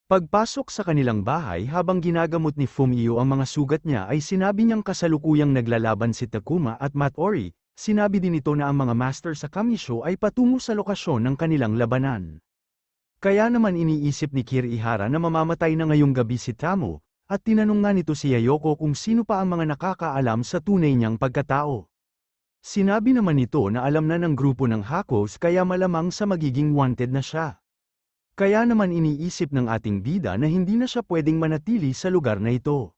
Pagpasok sa kanilang bahay habang ginagamot ni Fumio ang mga sugat niya ay sinabi niyang kasalukuyang naglalaban si Takuma at Matori. Sinabi din ito na ang mga master sa Kamisho ay patungo sa lokasyon ng kanilang labanan. Kaya naman iniisip ni Kirihara na mamamatay na ngayong gabi si Tamo, at tinanong nga nito si Yayoko kung sino pa ang mga nakakaalam sa tunay niyang pagkatao. Sinabi naman nito na alam na ng grupo ng Hakos kaya malamang sa magiging wanted na siya. Kaya naman iniisip ng ating bida na hindi na siya pwedeng manatili sa lugar na ito.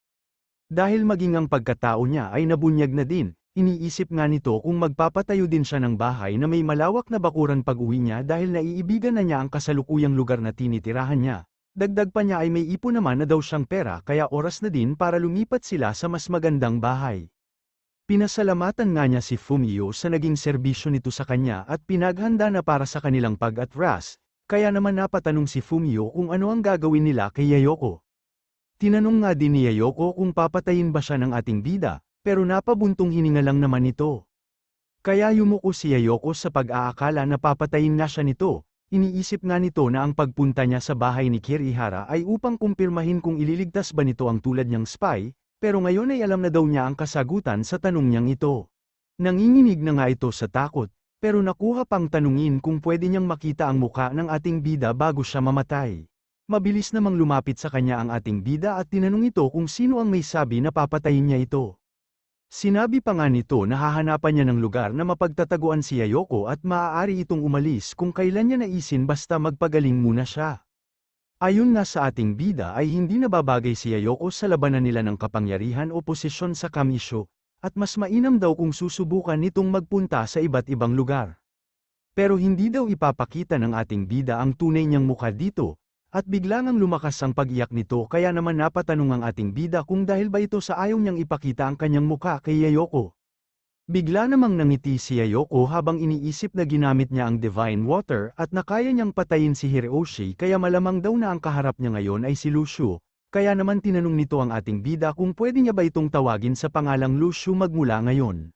Dahil maging ang pagkatao niya ay nabunyag na din, iniisip nga nito kung magpapatayo din siya ng bahay na may malawak na bakuran pag-uwi niya dahil naiibigan na niya ang kasalukuyang lugar na tinitirahan niya. Dagdag pa niya ay may ipon naman na daw siyang pera kaya oras na din para lumipat sila sa mas magandang bahay. Pinasalamatan nga niya si Fumio sa naging serbisyo nito sa kanya at pinaghanda na para sa kanilang pag-atras. Kaya naman napatanong si Fumio kung ano ang gagawin nila kay Yayoko. Tinanong nga din ni Yayoko kung papatayin ba siya ng ating bida, pero napabuntong hininga lang naman ito. Kaya yumuko si Yayoko sa pag-aakala na papatayin na siya nito. Iniisip nga nito na ang pagpunta niya sa bahay ni Kirihara ay upang kumpirmahin kung ililigtas ba nito ang tulad niyang spy, pero ngayon ay alam na daw niya ang kasagutan sa tanong niyang ito. Nanginginig na nga ito sa takot. Pero nakuha pang tanungin kung pwede niyang makita ang muka ng ating bida bago siya mamatay. Mabilis namang lumapit sa kanya ang ating bida at tinanong ito kung sino ang may sabi na papatayin niya ito. Sinabi pa nga nito na hahanapan niya ng lugar na mapagtataguan si Yayoko at maaari itong umalis kung kailan niya naisin basta magpagaling muna siya. Ayon nga sa ating bida ay hindi nababagay si Yayoko sa labanan nila ng kapangyarihan o posisyon sa Kamisho. At mas mainam daw kung susubukan nitong magpunta sa iba't ibang lugar. Pero hindi daw ipapakita ng ating bida ang tunay niyang mukha dito, at biglang ang lumakas ang pag-iyak nito kaya naman napatanong ang ating bida kung dahil ba ito sa ayaw niyang ipakita ang kanyang mukha kay Yayoko. Bigla namang nangiti si Yayoko habang iniisip na ginamit niya ang Divine Water at na kaya niyang patayin si Hiroshi kaya malamang daw na ang kaharap niya ngayon ay si Lucio. Kaya naman tinanong nito ang ating bida kung pwede niya ba itong tawagin sa pangalang Lucio magmula ngayon.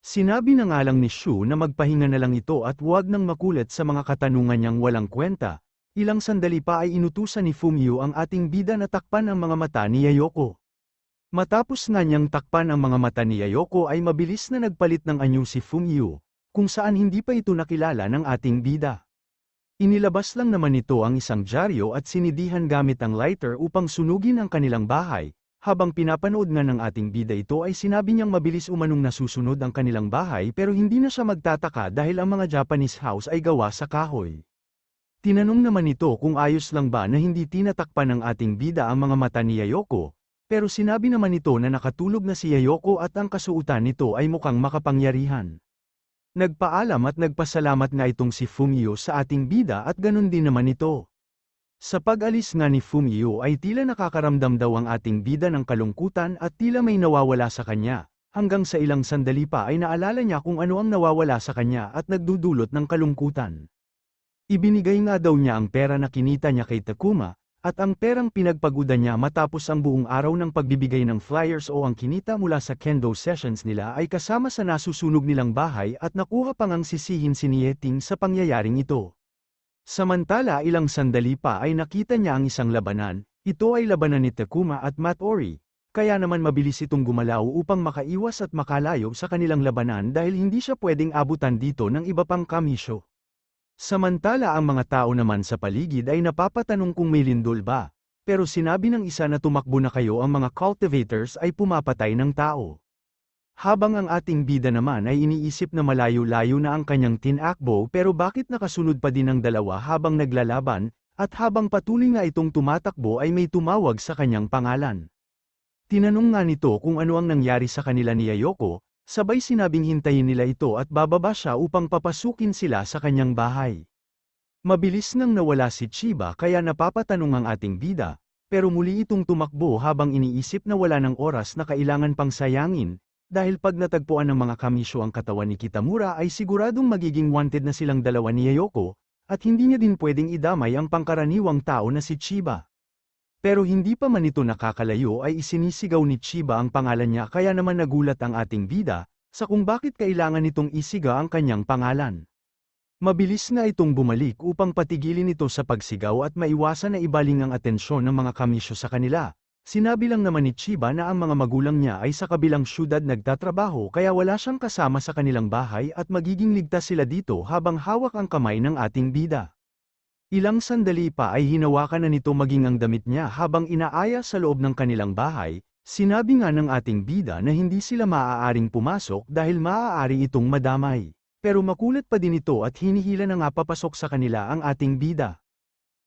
Sinabi na nga lang ni Shu na magpahinga na lang ito at huwag nang makulit sa mga katanungan niyang walang kwenta. Ilang sandali pa ay inutusan ni Fumio ang ating bida na takpan ang mga mata ni Yayoko. Matapos nga niyang takpan ang mga mata ni Yayoko ay mabilis na nagpalit ng anyo si Fumio, kung saan hindi pa ito nakilala ng ating bida. Inilabas lang naman nito ang isang dyaryo at sinidihan gamit ang lighter upang sunugin ang kanilang bahay. Habang pinapanood nga ng ating bida ito ay sinabi niyang mabilis umanong nasusunod ang kanilang bahay pero hindi na siya magtataka dahil ang mga Japanese house ay gawa sa kahoy. Tinanong naman nito kung ayos lang ba na hindi tinatakpan ng ating bida ang mga mata ni Yayoko, pero sinabi naman nito na nakatulog na si Yayoko at ang kasuotan nito ay mukhang makapangyarihan. Nagpaalam at nagpasalamat nga itong si Fumio sa ating bida at ganun din naman ito. Sa pag-alis nga ni Fumio ay tila nakakaramdam daw ang ating bida ng kalungkutan at tila may nawawala sa kanya, hanggang sa ilang sandali pa ay naalala niya kung ano ang nawawala sa kanya at nagdudulot ng kalungkutan. Ibinigay nga daw niya ang pera na kinita niya kay Takuma, at ang perang pinagpagudan niya matapos ang buong araw ng pagbibigay ng flyers o ang kinita mula sa kendo sessions nila ay kasama sa nasusunog nilang bahay at nakuha pang ang sisihin si Nieting sa pangyayaring ito. Samantala ilang sandali pa ay nakita niya ang isang labanan, ito ay labanan ni Takuma at Matori, kaya naman mabilis itong gumalaw upang makaiwas at makalayo sa kanilang labanan dahil hindi siya pwedeng abutan dito ng iba pang Kamisho. Samantala ang mga tao naman sa paligid ay napapatanong kung may lindol ba, pero sinabi ng isa na tumakbo na kayo ang mga cultivators ay pumapatay ng tao. Habang ang ating bida naman ay iniisip na malayo-layo na ang kanyang tinakbo pero bakit nakasunod pa din ang dalawa habang naglalaban, at habang patuloy nga itong tumatakbo ay may tumawag sa kanyang pangalan. Tinanong nga nito kung ano ang nangyari sa kanila ni Yayoko, sabay sinabing hintayin nila ito at bababa siya upang papasukin sila sa kanyang bahay. Mabilis nang nawala si Chiba kaya napapatanong ang ating bida, pero muli itong tumakbo habang iniisip na wala ng oras na kailangan pang sayangin, dahil pag natagpuan ng mga Kamisho ang katawan ni Kitamura ay siguradong magiging wanted na silang dalawa ni Yayoko, at hindi niya din pwedeng idamay ang pangkaraniwang tao na si Chiba. Pero hindi pa man ito nakakalayo ay isinisigaw ni Chiba ang pangalan niya kaya naman nagulat ang ating bida, sa kung bakit kailangan nitong isiga ang kanyang pangalan. Mabilis na itong bumalik upang patigilin ito sa pagsigaw at maiwasan na ibaling ang atensyon ng mga kamisyo sa kanila. Sinabi lang naman ni Chiba na ang mga magulang niya ay sa kabilang syudad nagtatrabaho kaya wala siyang kasama sa kanilang bahay at magiging ligtas sila dito habang hawak ang kamay ng ating bida. Ilang sandali pa ay hinawakan na nito maging ang damit niya habang inaaya sa loob ng kanilang bahay. Sinabi nga ng ating bida na hindi sila maaaring pumasok dahil maaari itong madamay. Pero makulit pa din ito at hinihila na nga papasok sa kanila ang ating bida.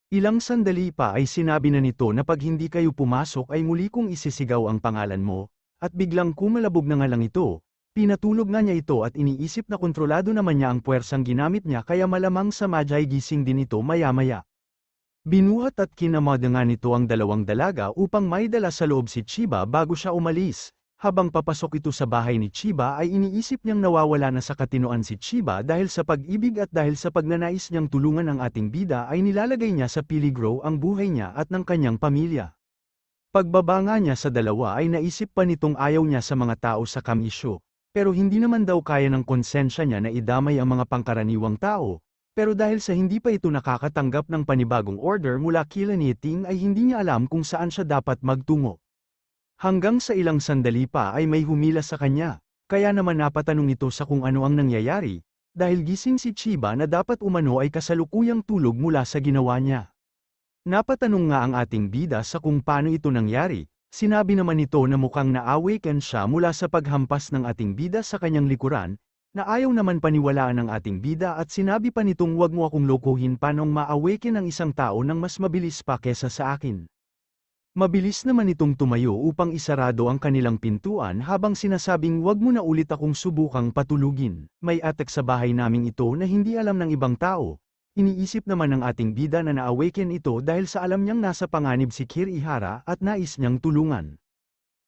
Ilang sandali pa ay sinabi na nito na pag hindi kayo pumasok ay muli kong isisigaw ang pangalan mo, at biglang kumalabog na nga lang ito. Pinatulog nga niya ito at iniisip na kontrolado naman niya ang puwersang ginamit niya kaya malamang sa madya ay gising din ito maya-maya. Binuhat at kinamada nga nito ang dalawang dalaga upang may dala sa loob si Chiba bago siya umalis. Habang papasok ito sa bahay ni Chiba ay iniisip niyang nawawala na sa katinoan si Chiba dahil sa pag-ibig at dahil sa pagnanais niyang tulungan ang ating bida ay nilalagay niya sa peligro ang buhay niya at ng kanyang pamilya. Pagbaba nga niya sa dalawa ay naisip pa nitong ayaw niya sa mga tao sa kamisyo, pero hindi naman daw kaya ng konsensya niya na idamay ang mga pangkaraniwang tao, pero dahil sa hindi pa ito nakakatanggap ng panibagong order mula kila Niting ay hindi niya alam kung saan siya dapat magtungo. Hanggang sa ilang sandali pa ay may humila sa kanya, kaya naman napatanong ito sa kung ano ang nangyayari, dahil gising si Chiba na dapat umano ay kasalukuyang tulog mula sa ginawa niya. Napatanong nga ang ating bida sa kung paano ito nangyari, sinabi naman nito na mukhang na-awaken siya mula sa paghampas ng ating bida sa kanyang likuran, na ayaw naman paniwalaan ng ating bida at sinabi pa nitong wag mo akong lokohin panong ma-awaken ang isang tao nang mas mabilis pa kesa sa akin. Mabilis naman itong tumayo upang isarado ang kanilang pintuan habang sinasabing wag mo na ulit akong subukang patulugin. May attack sa bahay naming ito na hindi alam ng ibang tao. Iniisip naman ng ating bida na na-awaken ito dahil sa alam niyang nasa panganib si Kirihara at nais niyang tulungan.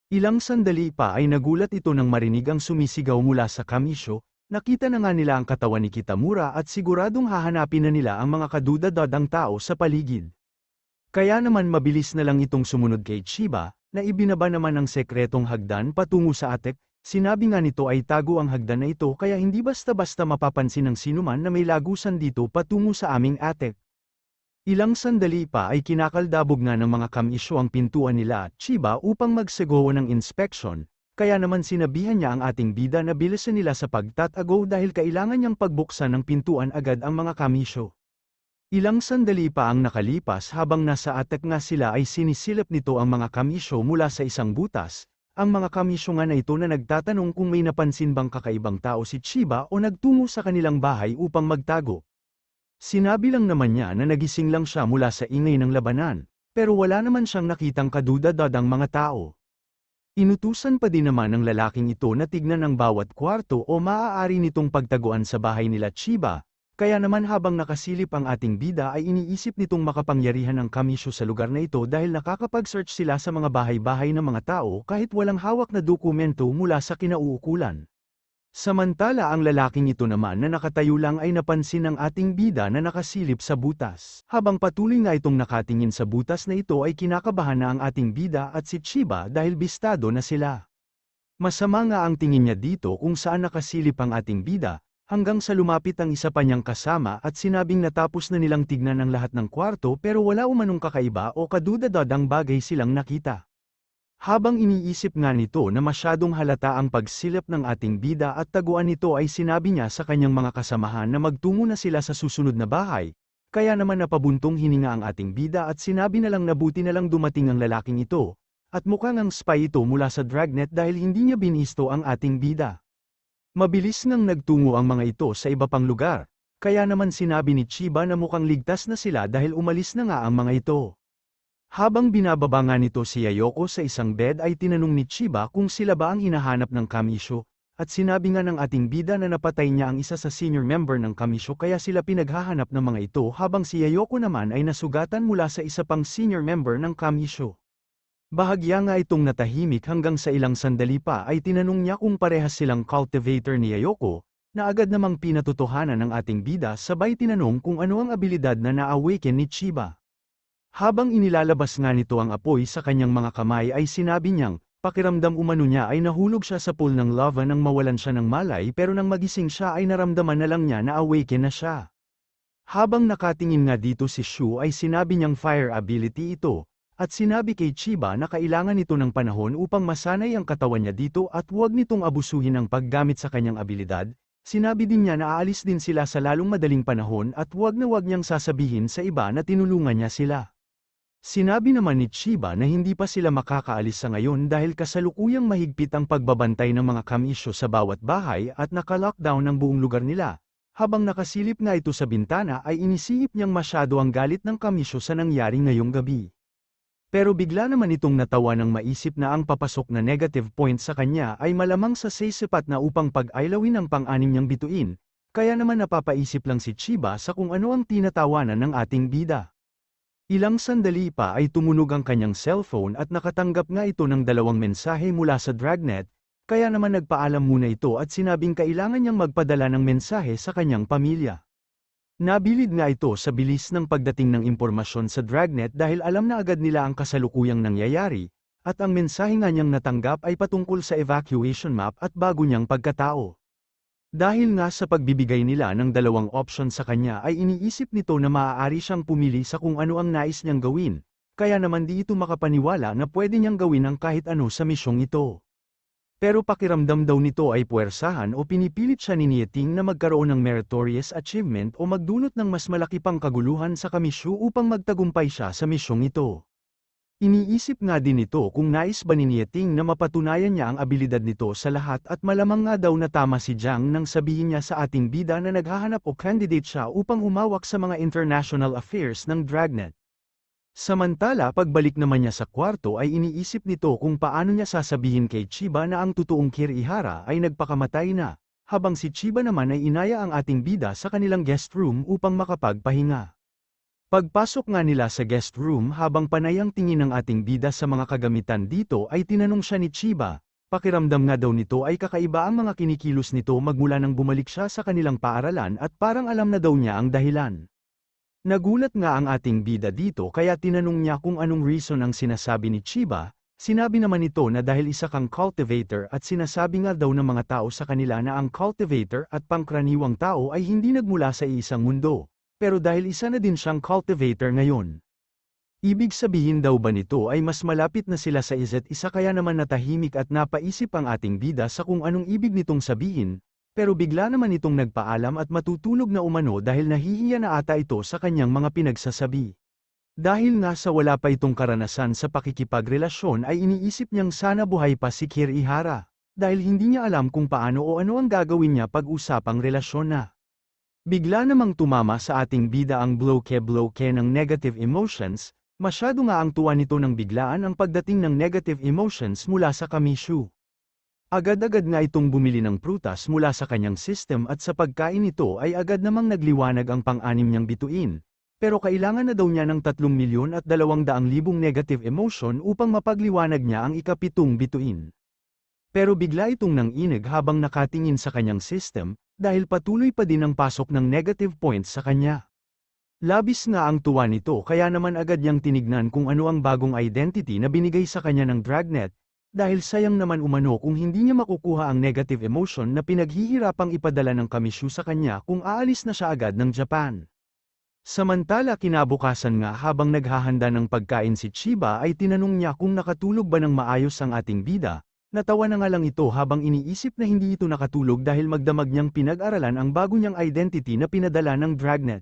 Ilang sandali pa ay nagulat ito nang marinig ang sumisigaw mula sa kamisyo. Nakita na nga nila ang katawan ni Kitamura at siguradong hahanapin na nila ang mga kadudadadang tao sa paligid. Kaya naman mabilis na lang itong sumunod kay Chiba, na ibinaba naman ang sekretong hagdan patungo sa atek. Sinabi nga nito ay tago ang hagdan na ito kaya hindi basta-basta mapapansin ng sinuman na may lagusan dito patungo sa aming atek. Ilang sandali pa ay kinakaldabog nga ng mga kamisyo ang pintuan nila at Chiba upang magsegowa ng inspeksyon, kaya naman sinabihan niya ang ating bida na bilisan nila sa pagtatago dahil kailangan niyang pagbuksan ng pintuan agad ang mga kamisyo. Ilang sandali pa ang nakalipas habang nasa atek nga sila ay sinisilip nito ang mga kamisyo mula sa isang butas. Ang mga kamisyo nga na ito na nagtatanong kung may napansin bang kakaibang tao si Chiba o nagtungo sa kanilang bahay upang magtago. Sinabi lang naman niya na nagising lang siya mula sa ingay ng labanan, pero wala naman siyang nakitang kadudadadang mga tao. Inutusan pa din naman ng lalaking ito na tignan ang bawat kwarto o maaari nitong pagtaguan sa bahay nila Chiba. Kaya naman habang nakasilip ang ating bida ay iniisip nitong makapangyarihan ng kamisyo sa lugar na ito dahil nakakapag-search sila sa mga bahay-bahay ng mga tao kahit walang hawak na dokumento mula sa kinauukulan. Samantala ang lalaking ito naman na nakatayo lang ay napansin ng ating bida na nakasilip sa butas. Habang patuloy nga itong nakatingin sa butas na ito ay kinakabahan na ang ating bida at si Chiba dahil bistado na sila. Masama nga ang tingin niya dito kung saan nakasilip ang ating bida, hanggang sa lumapit ang isa pa niyang kasama at sinabing natapos na nilang tignan ang lahat ng kwarto pero wala umanong kakaiba o kadudadadang bagay silang nakita. Habang iniisip nga nito na masyadong halata ang pagsilip ng ating bida at taguan nito ay sinabi niya sa kanyang mga kasamahan na magtungo na sila sa susunod na bahay, kaya naman napabuntong hininga ang ating bida at sinabi na lang na buti na lang dumating ang lalaking ito, at mukhang ang spy ito mula sa Dragnet dahil hindi niya binisto ang ating bida. Mabilis ngang nagtungo ang mga ito sa iba pang lugar, kaya naman sinabi ni Chiba na mukhang ligtas na sila dahil umalis na nga ang mga ito. Habang binababa nga nito si Yayoko sa isang bed ay tinanong ni Chiba kung sila ba ang hinahanap ng kamisyo, at sinabi nga ng ating bida na napatay niya ang isa sa senior member ng kamisyo kaya sila pinaghahanap ng mga ito habang si Yayoko naman ay nasugatan mula sa isa pang senior member ng kamisyo. Bahagya nga itong natahimik hanggang sa ilang sandali pa ay tinanong niya kung parehas silang cultivator ni Yayoko, na agad namang pinatotohanan ng ating bida sabay tinanong kung ano ang abilidad na na-awaken ni Chiba. Habang inilalabas nga nito ang apoy sa kanyang mga kamay ay sinabi niyang, pakiramdam umano niya ay nahulog siya sa pool ng lava nang mawalan siya ng malay pero nang magising siya ay naramdaman na lang niya na awaken na siya. Habang nakatingin nga dito si Shu ay sinabi niyang fire ability ito, at sinabi kay Chiba na kailangan nito ng panahon upang masanay ang katawan niya dito at huwag nitong abusuhin ang paggamit sa kanyang abilidad. Sinabi din niya na aalis din sila sa lalong madaling panahon at huwag na huwag niyang sasabihin sa iba na tinulungan niya sila. Sinabi naman ni Chiba na hindi pa sila makakaalis sa ngayon dahil kasalukuyang mahigpit ang pagbabantay ng mga kamisyo sa bawat bahay at naka-lockdown ang buong lugar nila. Habang nakasilip nga ito sa bintana ay inisihip niyang masyado ang galit ng kamisyo sa nangyari ngayong gabi. Pero bigla naman itong natawa nang maisip na ang papasok na negative point sa kanya ay malamang sa sasapat na upang pag-ailawin ang pang-anim niyang bituin, kaya naman napapaisip lang si Chiba sa kung ano ang tinatawanan ng ating bida. Ilang sandali pa ay tumunog ang kanyang cellphone at nakatanggap nga ito ng 2 mensahe mula sa Dragnet, kaya naman nagpaalam muna ito at sinabing kailangan niyang magpadala ng mensahe sa kanyang pamilya. Nabilid nga ito sa bilis ng pagdating ng impormasyon sa Dragnet dahil alam na agad nila ang kasalukuyang nangyayari, at ang mensahe nga niyang natanggap ay patungkol sa evacuation map at bago niyang pagkatao. Dahil nga sa pagbibigay nila ng 2 option sa kanya ay iniisip nito na maaari siyang pumili sa kung ano ang nais niyang gawin, kaya naman di ito makapaniwala na pwede niyang gawin ang kahit ano sa misyong ito. Pero pakiramdam daw nito ay puwersahan o pinipilit siya ni Nieting na magkaroon ng meritorious achievement o magdulot ng mas malaki pang kaguluhan sa kamisyo upang magtagumpay siya sa misyong ito. Iniisip nga din nito kung nais ba ni Nieting na mapatunayan niya ang abilidad nito sa lahat at malamang nga daw na tama si Jiang nang sabihin niya sa ating bida na naghahanap o candidate siya upang humawak sa mga international affairs ng Dragnet. Samantala pagbalik naman niya sa kwarto ay iniisip nito kung paano niya sasabihin kay Chiba na ang totoong Kirihara ay nagpakamatay na, habang si Chiba naman ay inaya ang ating bida sa kanilang guest room upang makapagpahinga. Pagpasok nga nila sa guest room habang panay ang tingin ng ating bida sa mga kagamitan dito ay tinanong siya ni Chiba, pakiramdam nga daw nito ay kakaiba ang mga kinikilos nito magmula nang bumalik siya sa kanilang paaralan at parang alam na daw niya ang dahilan. Nagulat nga ang ating bida dito kaya tinanong niya kung anong reason ang sinasabi ni Chiba, sinabi naman nito na dahil isa kang cultivator at sinasabi nga daw ng mga tao sa kanila na ang cultivator at pangkaraniwang tao ay hindi nagmula sa isang mundo. Pero dahil isa na din siyang cultivator ngayon. Ibig sabihin daw ba nito ay mas malapit na sila sa isa't isa kaya naman natahimik at napaisip ang ating bida sa kung anong ibig nitong sabihin, pero bigla naman itong nagpaalam at matutulog na umano dahil nahihiya na ata ito sa kanyang mga pinagsasabi. Dahil nga sa wala pa itong karanasan sa pakikipagrelasyon ay iniisip niyang sana buhay pa si Kirihara, dahil hindi niya alam kung paano o ano ang gagawin niya pag-usapang relasyon na. Bigla namang tumama sa ating bida ang bloke ng negative emotions, masyado nga ang tuwa nito nang biglaan ang pagdating ng negative emotions mula sa kamisyo. Agad-agad nga itong bumili ng prutas mula sa kanyang system at sa pagkain nito ay agad namang nagliwanag ang pang-anim niyang bituin, pero kailangan na daw niya ng 3,200,000 negative emotion upang mapagliwanag niya ang ika-7 bituin. Pero bigla itong nanginig habang nakatingin sa kanyang system, dahil patuloy pa din ang pasok ng negative points sa kanya. Labis nga ang tuwa nito kaya naman agad niyang tinignan kung ano ang bagong identity na binigay sa kanya ng Dragnet, dahil sayang naman umano kung hindi niya makukuha ang negative emotion na pinaghihirapang ipadala ng kamisyo sa kanya kung aalis na siya agad ng Japan. Samantala kinabukasan nga habang naghahanda ng pagkain si Chiba ay tinanong niya kung nakatulog ba ng maayos ang ating bida. Natawa na nga lang ito habang iniisip na hindi ito nakatulog dahil magdamag niyang pinag-aralan ang bago niyang identity na pinadala ng Dragnet.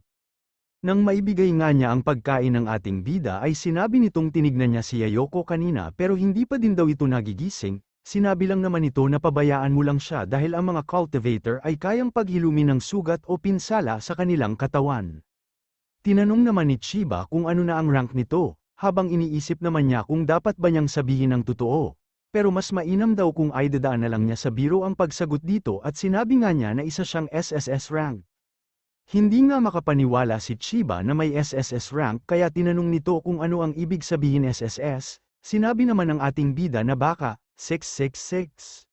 Nang maibigay nga niya ang pagkain ng ating bida ay sinabi nitong tinignan niya si Yayoko kanina pero hindi pa din daw ito nagigising, sinabi lang naman ito na pabayaan mo lang siya dahil ang mga cultivator ay kayang paghilumi ng sugat o pinsala sa kanilang katawan. Tinanong naman ni Chiba kung ano na ang rank nito, habang iniisip naman niya kung dapat ba niyang sabihin ang totoo. Pero mas mainam daw kung ay dadaan na lang niya sa biro ang pagsagot dito at sinabi nga niya na isa siyang SSS rank. Hindi nga makapaniwala si Chiba na may SSS rank kaya tinanong nito kung ano ang ibig sabihin SSS, sinabi naman ng ating bida na baka, 666.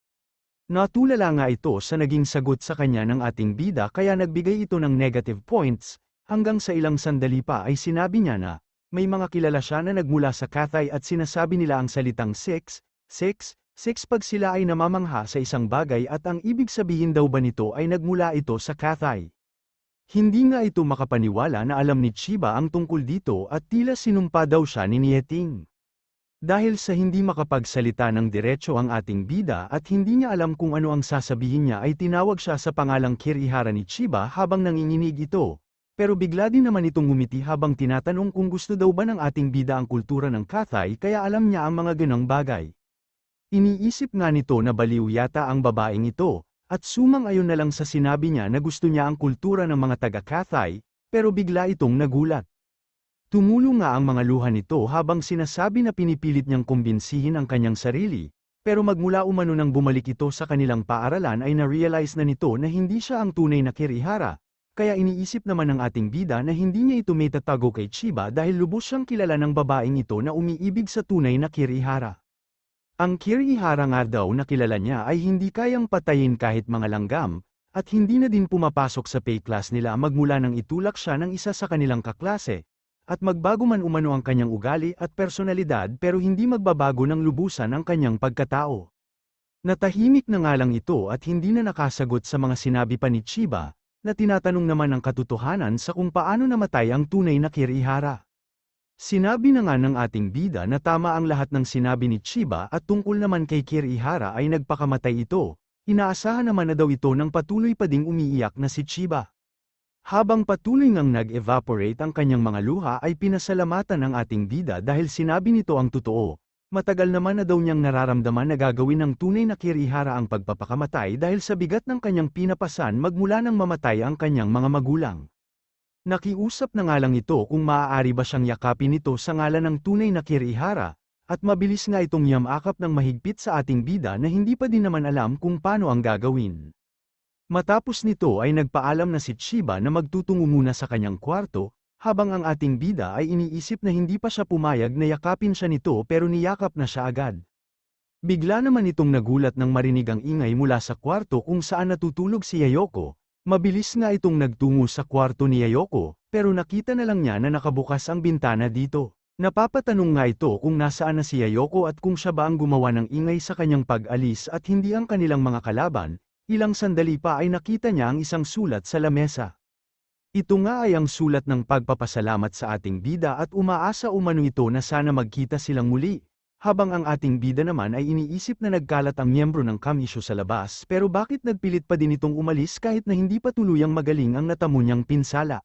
Natulala nga ito sa naging sagot sa kanya ng ating bida kaya nagbigay ito ng negative points, hanggang sa ilang sandali pa ay sinabi niya na, may mga kilala siya na nagmula sa Cathay at sinasabi nila ang salitang 666 pag sila ay namamangha sa isang bagay at ang ibig sabihin daw ba nito ay nagmula ito sa Cathay. Hindi nga ito makapaniwala na alam ni Chiba ang tungkol dito at tila sinumpa daw siya ni Nieting. Dahil sa hindi makapagsalita ng diretso ang ating bida at hindi niya alam kung ano ang sasabihin niya ay tinawag siya sa pangalang Kirihara ni Chiba habang nanginginig ito. Pero bigla din naman itong ngumiti habang tinatanong kung gusto daw ba ng ating bida ang kultura ng Cathay kaya alam niya ang mga ganong bagay. Iniisip nga nito na baliw yata ang babaeng ito, at sumang-ayon na lang sa sinabi niya na gusto niya ang kultura ng mga taga-Cathay, pero bigla itong nagulat. Tumulo nga ang mga luha nito habang sinasabi na pinipilit niyang kumbinsihin ang kanyang sarili, pero magmula umano nang bumalik ito sa kanilang paaralan ay na-realize na nito na hindi siya ang tunay na Kirihara, kaya iniisip naman ng ating bida na hindi niya ito may tatago kay Chiba dahil lubos siyang kilala ng babaeng ito na umiibig sa tunay na Kirihara. Ang Kirihara nga daw na kilala niya ay hindi kayang patayin kahit mga langgam, at hindi na din pumapasok sa pay class nila magmula nang itulak siya ng isa sa kanilang kaklase, at magbago man umano ang kanyang ugali at personalidad pero hindi magbabago ng lubusan ang kanyang pagkatao. Natahimik na nga lang ito at hindi na nakasagot sa mga sinabi pa ni Chiba, na tinatanong naman ang katotohanan sa kung paano namatay ang tunay na Kirihara. Sinabi na nga ng ating bida na tama ang lahat ng sinabi ni Chiba at tungkol naman kay Kirihara ay nagpakamatay ito, inaasahan naman na daw ito nang patuloy pa ding umiiyak na si Chiba. Habang patuloy ngang nag-evaporate ang kanyang mga luha ay pinasalamatan ng ating bida dahil sinabi nito ang totoo, matagal naman na daw niyang nararamdaman na gagawin ng tunay na Kirihara ang pagpapakamatay dahil sa bigat ng kanyang pinapasan magmula nang mamatay ang kanyang mga magulang. Nakiusap na nga lang ito kung maaari ba siyang yakapin nito sa ngalan ng tunay na Kirihara, at mabilis nga itong yamakap ng mahigpit sa ating bida na hindi pa din naman alam kung paano ang gagawin. Matapos nito ay nagpaalam na si Chiba na magtutungo muna sa kanyang kwarto, habang ang ating bida ay iniisip na hindi pa siya pumayag na yakapin siya nito pero niyakap na siya agad. Bigla naman itong nagulat nang marinig ang ingay mula sa kwarto kung saan natutulog si Yayoko. Mabilis nga itong nagtungo sa kwarto ni Yayoko, pero nakita na lang niya na nakabukas ang bintana dito. Napapatanong nga ito kung nasaan na si Yayoko at kung siya ba ang gumawa ng ingay sa kanyang pag-alis at hindi ang kanilang mga kalaban. Ilang sandali pa ay nakita niya ang isang sulat sa lamesa. Ito nga ay ang sulat ng pagpapasalamat sa ating bida at umaasa umano ito na sana magkita silang muli. Habang ang ating bida naman ay iniisip na nagkalat ang miyembro ng kamisyo sa labas pero bakit nagpilit pa din itong umalis kahit na hindi pa tuluyang magaling ang natamo niyang pinsala.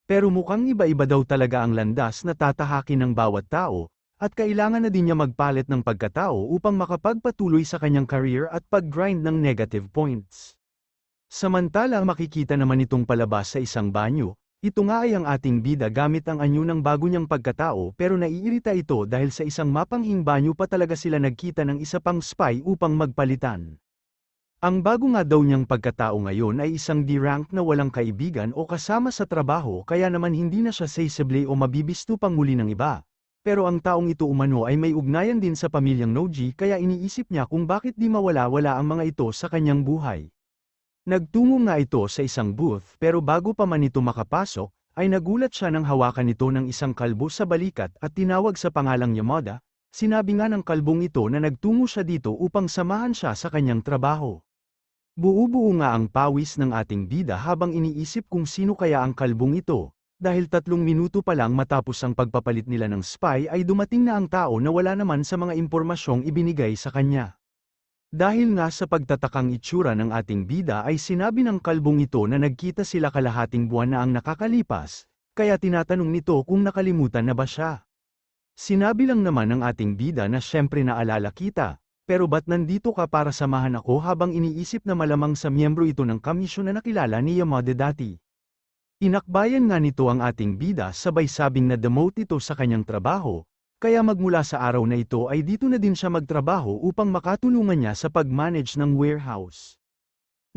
Pero mukhang iba-iba daw talaga ang landas na tatahakin ng bawat tao, at kailangan na din niya magpalit ng pagkatao upang makapagpatuloy sa kanyang career at pag-grind ng negative points. Samantala makikita naman itong palabas sa isang banyo. Ito nga ay ang ating bida gamit ang anyo ng bago niyang pagkatao pero naiirita ito dahil sa isang mapanghing banyo pa talaga sila nagkita ng isa pang spy upang magpalitan. Ang bago nga daw niyang pagkatao ngayon ay isang D-rank na walang kaibigan o kasama sa trabaho kaya naman hindi na siya saisable o mabibisto pang muli ng iba. Pero ang taong ito umano ay may ugnayan din sa pamilyang Noji kaya iniisip niya kung bakit di mawala-wala ang mga ito sa kanyang buhay. Nagtungo nga ito sa isang booth pero bago pa man ito makapasok, ay nagulat siya nang hawakan ito ng isang kalbo sa balikat at tinawag sa pangalang Yamada. Sinabi nga ng kalbong ito na nagtungo siya dito upang samahan siya sa kanyang trabaho. Buo-buo nga ang pawis ng ating bida habang iniisip kung sino kaya ang kalbong ito, dahil 3 minuto pa lang matapos ang pagpapalit nila ng spy ay dumating na ang tao na wala naman sa mga impormasyong ibinigay sa kanya. Dahil nga sa pagtatakang itsura ng ating bida ay sinabi ng kalbong ito na nagkita sila kalahating buwan na ang nakakalipas, kaya tinatanong nito kung nakalimutan na ba siya. Sinabi lang naman ng ating bida na syempre naalala kita, pero ba't nandito ka para samahan ako habang iniisip na malamang sa miyembro ito ng kamisyon na nakilala ni Yamada dati. Inakbayan nga nito ang ating bida sabay sabing na demote ito sa kanyang trabaho. Kaya magmula sa araw na ito ay dito na din siya magtrabaho upang makatulungan niya sa pag-manage ng warehouse.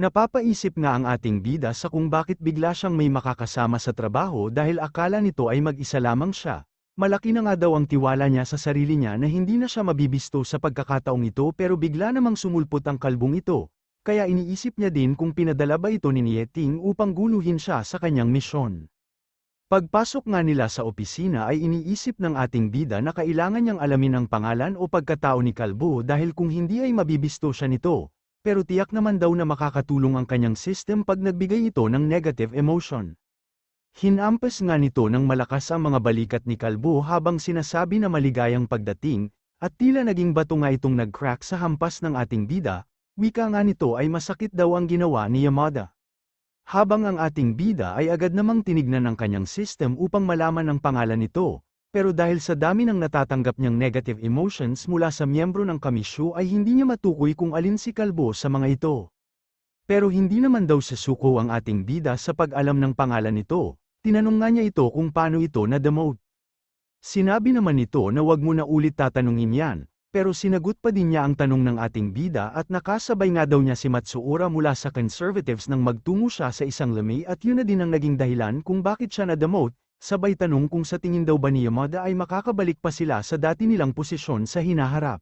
Napapaisip nga ang ating bida sa kung bakit bigla siyang may makakasama sa trabaho dahil akala nito ay mag-isa lamang siya. Malaki na nga daw ang tiwala niya sa sarili niya na hindi na siya mabibisto sa pagkakataong ito pero bigla namang sumulpot ang kalbong ito. Kaya iniisip niya din kung pinadala ba ito ni Nieting upang guluhin siya sa kanyang misyon. Pagpasok nga nila sa opisina ay iniisip ng ating bida na kailangan niyang alamin ang pangalan o pagkatao ni Kalbo dahil kung hindi ay mabibisto siya nito. pero tiyak naman daw na makakatulong ang kanyang system pag nagbigay ito ng negative emotion. Hinampas nga nito ng malakas ang mga balikat ni Kalbo habang sinasabi na maligayang pagdating, at tila naging bato nga itong nag-crack sa hampas ng ating bida, wika nga nito ay masakit daw ang ginawa ni Yamada. Habang ang ating bida ay agad namang tinignan ng kanyang system upang malaman ang pangalan nito, pero dahil sa dami ng natatanggap niyang negative emotions mula sa miyembro ng kamisyo ay hindi niya matukoy kung alin si Kalbo sa mga ito. Pero hindi naman daw susuko ang ating bida sa pag-alam ng pangalan nito, tinanong nga niya ito kung paano ito na-demote. Sinabi naman nito na wag mo na ulit tatanungin yan, pero sinagot pa din niya ang tanong ng ating bida at nakasabay nga daw niya si Matsuura mula sa conservatives nang magtungo siya sa isang lamay at yun na din ang naging dahilan kung bakit siya na-demote. Sabay tanong kung sa tingin daw ba ni Yamada ay makakabalik pa sila sa dati nilang posisyon sa hinaharap.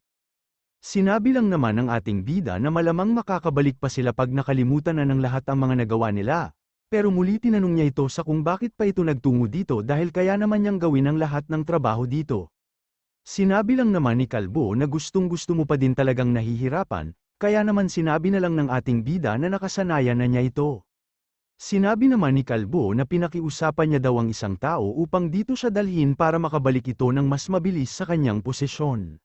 Sinabi lang naman ng ating bida na malamang makakabalik pa sila pag nakalimutan na ng lahat ang mga nagawa nila, pero muli tinanong niya ito sa kung bakit pa ito nagtungo dito dahil kaya naman niyang gawin ang lahat ng trabaho dito. Sinabi lang naman ni Kalbo na gustong-gusto mo pa din talagang nahihirapan, kaya naman sinabi na lang ng ating bida na nakasanayan na niya ito. Sinabi naman ni Kalbo na pinakiusapan niya daw ang isang tao upang dito siya dalhin para makabalik ito ng mas mabilis sa kanyang posisyon.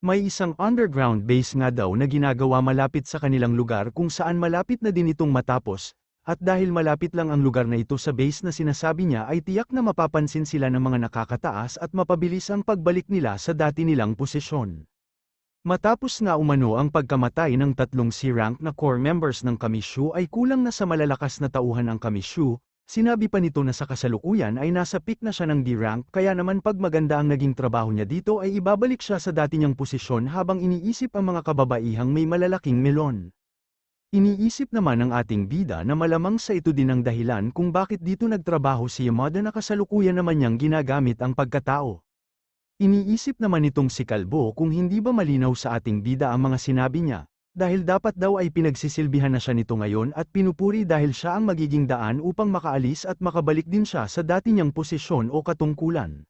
May isang underground base nga daw na ginagawa malapit sa kanilang lugar kung saan malapit na din itong matapos, at dahil malapit lang ang lugar na ito sa base na sinasabi niya ay tiyak na mapapansin sila ng mga nakakataas at mapabilis ang pagbalik nila sa dati nilang posisyon. Matapos nga umano ang pagkamatay ng tatlong C-rank na core members ng kamisyo ay kulang na sa malalakas na tauhan ang kamisyo, sinabi pa nito na sa kasalukuyan ay nasa peak na siya ng D-rank kaya naman pag maganda ang naging trabaho niya dito ay ibabalik siya sa dati niyang posisyon habang iniisip ang mga kababaihang may malalaking melon. Iniisip naman ng ating bida na malamang sa ito din ang dahilan kung bakit dito nagtrabaho si Yamada na kasalukuyan naman niyang ginagamit ang pagkatao. Iniisip naman nitong si Kalbo kung hindi ba malinaw sa ating bida ang mga sinabi niya, dahil dapat daw ay pinagsisilbihan na siya nito ngayon at pinupuri dahil siya ang magiging daan upang makaalis at makabalik din siya sa dati niyang posisyon o katungkulan.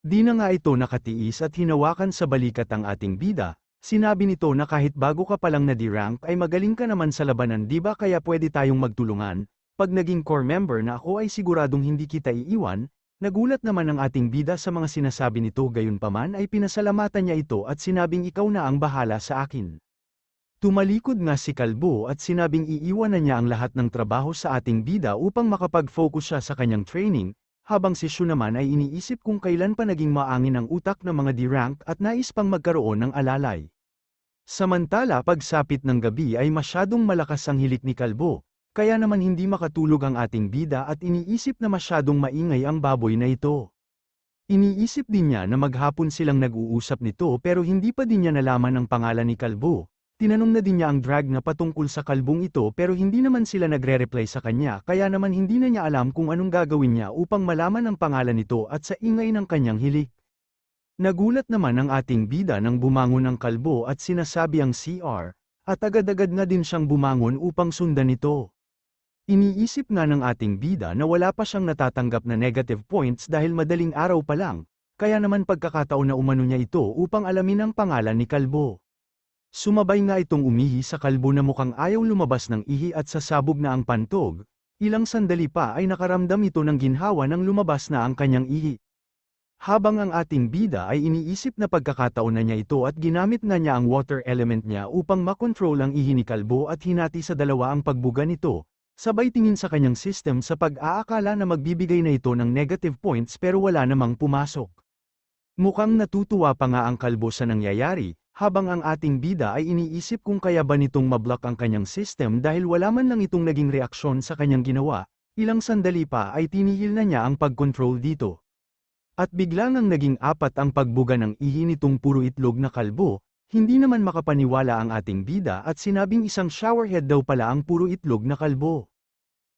Di na nga ito nakatiis at hinawakan sa balikat ang ating bida, sinabi nito na kahit bago ka palang na D-rank ay magaling ka naman sa labanan di ba kaya pwede tayong magtulungan, pag naging core member na ako ay siguradong hindi kita iiwan. Nagulat naman ang ating bida sa mga sinasabi nito gayunpaman ay pinasalamatan niya ito at sinabing ikaw na ang bahala sa akin. Tumalikod nga si Kalbo at sinabing iiwan na niya ang lahat ng trabaho sa ating bida upang makapag-focus siya sa kanyang training, habang si Shu naman ay iniisip kung kailan pa naging maangin ang utak ng mga D-rank at nais pang magkaroon ng alalay. Samantala pagsapit ng gabi ay masyadong malakas ang hilik ni Kalbo. Kaya naman hindi makatulog ang ating bida at iniisip na masyadong maingay ang baboy na ito. Iniisip din niya na maghapon silang nag-uusap nito pero hindi pa din niya nalaman ang pangalan ni Kalbo. Tinanong na din niya ang drag na patungkol sa kalbong ito pero hindi naman sila nagre-reply sa kanya kaya naman hindi na niya alam kung anong gagawin niya upang malaman ang pangalan nito at sa ingay ng kanyang hilik. Nagulat naman ang ating bida nang bumangon ang Kalbo at sinasabi ang CR, at agad-agad na din siyang bumangon upang sundan ito. Iniisip nga ng ating bida na wala pa siyang natatanggap na negative points dahil madaling araw pa lang, kaya naman pagkakataon na umano niya ito upang alamin ang pangalan ni Kalbo. Sumabay nga itong umihi sa Kalbo na mukhang ayaw lumabas ng ihi at sasabog na ang pantog, ilang sandali pa ay nakaramdam ito ng ginhawa nang lumabas na ang kanyang ihi. Habang ang ating bida ay iniisip na pagkakataon na niya ito at ginamit na niya ang water element niya upang makontrol ang ihi ni Kalbo at hinati sa dalawa ang pagbuga nito. Sabay tingin sa kanyang system sa pag-aakala na magbibigay na ito ng negative points pero wala namang pumasok. Mukhang natutuwa pa nga ang Kalbo sa nangyayari, habang ang ating bida ay iniisip kung kaya ba nitong mablock ang kanyang system dahil wala man lang itong naging reaksyon sa kanyang ginawa, ilang sandali pa ay tinihil na niya ang pag-control dito. At biglang ang naging apat ang pagbuga ng ihi nitong puro itlog na Kalbo. Hindi naman makapaniwala ang ating bida at sinabing isang showerhead daw pala ang puro itlog na Kalbo.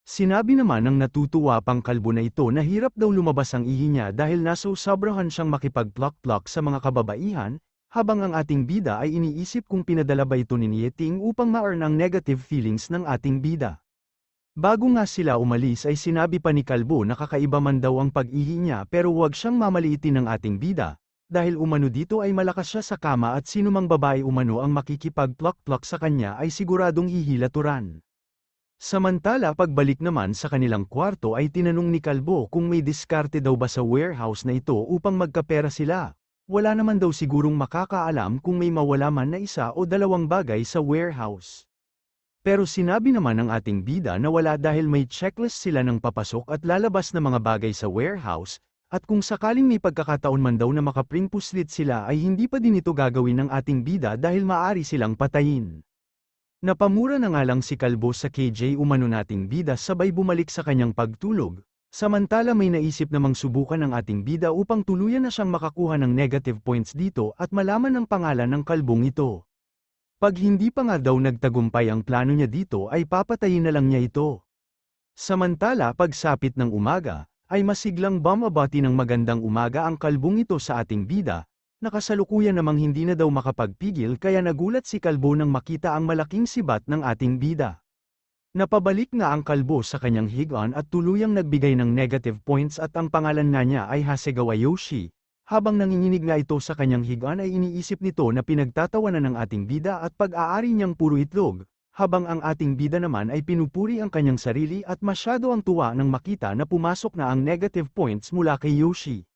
Sinabi naman ng natutuwa pang Kalbo na ito na hirap daw lumabas ang ihi niya dahil nasusobrahan siyang makipag-plak-plak sa mga kababaihan, habang ang ating bida ay iniisip kung pinadala ba ito ni Nieting upang ma-earn ang negative feelings ng ating bida. Bago nga sila umalis ay sinabi pa ni Kalbo na kakaiba man daw ang pag-ihi niya pero huwag siyang mamaliitin ng ating bida. dahil umano dito ay malakas siya sa kama at sinumang babae umano ang makikipag-plak-plak sa kanya ay siguradong hihilaturan. Samantala pagbalik naman sa kanilang kwarto ay tinanong ni Kalbo kung may diskarte daw ba sa warehouse na ito upang magkapera sila. Wala naman daw sigurong makakaalam kung may mawala man na isa o dalawang bagay sa warehouse. Pero sinabi naman ng ating bida na wala dahil may checklist sila ng papasok at lalabas na mga bagay sa warehouse, at kung sakaling may pagkakataon man daw na makapring puslit sila ay hindi pa din ito gagawin ng ating bida dahil maaari silang patayin. Napamura na nga lang si Kalbo sa KJ umano nating bida sabay bumalik sa kanyang pagtulog. Samantala may naisip namang subukan ng ating bida upang tuluyan na siyang makakuha ng negative points dito at malaman ang pangalan ng kalbong ito. Pag hindi pa nga daw nagtagumpay ang plano niya dito ay papatayin na lang niya ito. Samantala pagsapit ng umaga, ay masiglang bumabati ng magandang umaga ang kalbong ito sa ating bida, nakasalukuyan namang hindi na daw makapagpigil kaya nagulat si Kalbo nang makita ang malaking sibat ng ating bida. Napabalik nga ang Kalbo sa kanyang higaan at tuluyang nagbigay ng negative points at ang pangalan nga niya ay Hasegawa Yoshi. Habang nanginginig nga ito sa kanyang higaan ay iniisip nito na pinagtatawanan ng ating bida at pag-aari niyang puro itlog, habang ang ating bida naman ay pinupuri ang kanyang sarili at masyado ang tuwa nang makita na pumasok na ang negative points mula kay Yoshi.